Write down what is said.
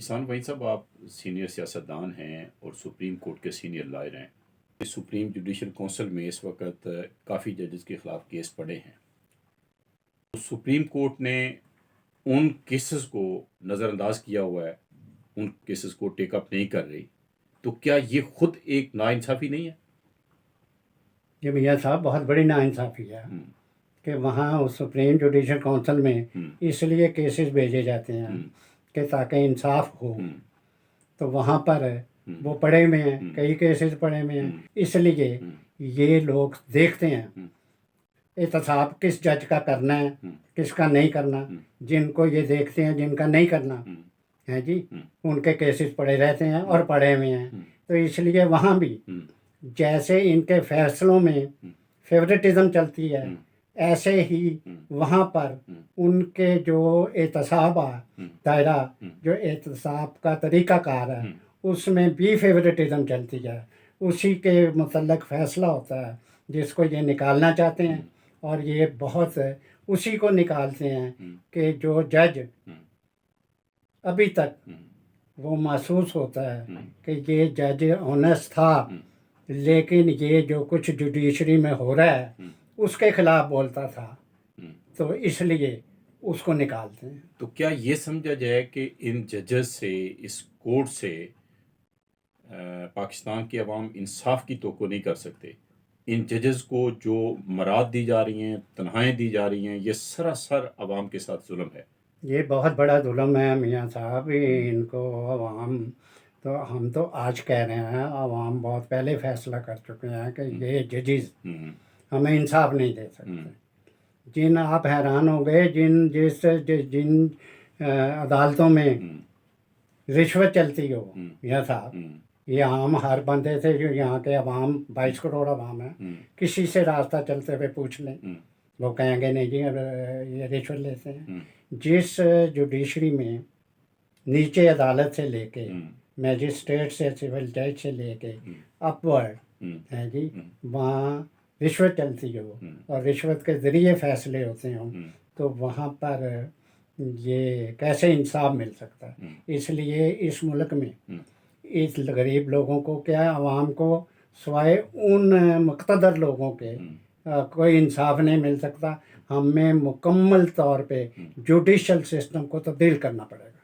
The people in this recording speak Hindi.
इहसान वहीद साहब, आप सीनियर सियासतदान हैं और सुप्रीम कोर्ट के सीनियर लॉयर हैं। सुप्रीम जुडिशल काउंसिल में इस वक्त काफ़ी जजेस के ख़िलाफ़ केस पड़े हैं। तो सुप्रीम कोर्ट ने उन केसेस को नज़रअंदाज किया हुआ है, उन केसेस को टेकअप नहीं कर रही। तो क्या ये खुद एक नाइंसाफ़ी नहीं है? ये भैया साहब बहुत बड़ी नाइंसाफ़ी है कि वहाँ उस सुप्रीम जुडिशल काउंसिल में इसलिए केसेस भेजे जाते हैं कि ताकि इंसाफ हो। तो वहाँ पर वो पड़े हुए हैं, कई केसेस पड़े हुए हैं, इसलिए ये लोग देखते हैं एहतसाब किस जज का करना है, किसका नहीं करना। जिनको ये देखते हैं जिनका नहीं करना है जी, उनके केसेस पड़े रहते हैं और पड़े हुए हैं। तो इसलिए वहाँ भी जैसे इनके फैसलों में फेवरेटिज्म चलती है, ऐसे ही वहाँ पर उनके जो एहतसाब दायरा, जो एहतसाब का तरीक़ाकार है, उसमें भी फेवरेटिज्म चलती है। उसी के मुतल्लक फ़ैसला होता है जिसको ये निकालना चाहते हैं, और ये बहुत उसी को निकालते हैं कि जो जज अभी तक वो महसूस होता है कि ये जज ऑनेस्ट था, लेकिन ये जो कुछ जुडिशरी में हो रहा है उसके खिलाफ बोलता था, तो इसलिए उसको निकालते हैं। तो क्या ये समझा जाए कि इन जजेस से, इस कोर्ट से पाकिस्तान की अवाम इंसाफ की तवक्को नहीं कर सकते? इन जजेस को जो मराद दी जा रही हैं, तनख्वाहें दी जा रही हैं, ये सरासर अवाम के साथ जुल्म है। ये बहुत बड़ा जुल्म है मियाँ साहब। इनको अवाम, तो हम तो आज कह रहे हैं, अवाम बहुत पहले फैसला कर चुके हैं कि ये जजेस हमें इंसाफ नहीं दे सकते। जिन आप हैरान हो गए, जिन अदालतों में रिश्वत चलती हो मियाँ साहब, ये आम हर बंदे से, जो यहाँ के अवाम 22 करोड़ अवाम है, किसी से रास्ता चलते हुए पूछ लें, वो कहेंगे नहीं जी ये रिश्वत लेते हैं। जिस जुडिशरी में नीचे अदालत से लेके मैजिस्ट्रेट से, सिविल जज से लेके अपवर्ड है जी, वहाँ रिश्वत चलती हो और रिश्वत के ज़रिए फ़ैसले होते हों, तो वहाँ पर ये कैसे इंसाफ मिल सकता है। इसलिए इस मुल्क में इस गरीब लोगों को, क्या आवाम को, सिवाय उन मुक़्तदर लोगों के कोई इंसाफ नहीं मिल सकता। हमें मुकम्मल तौर पे जुडिशल सिस्टम को तब्दील करना पड़ेगा।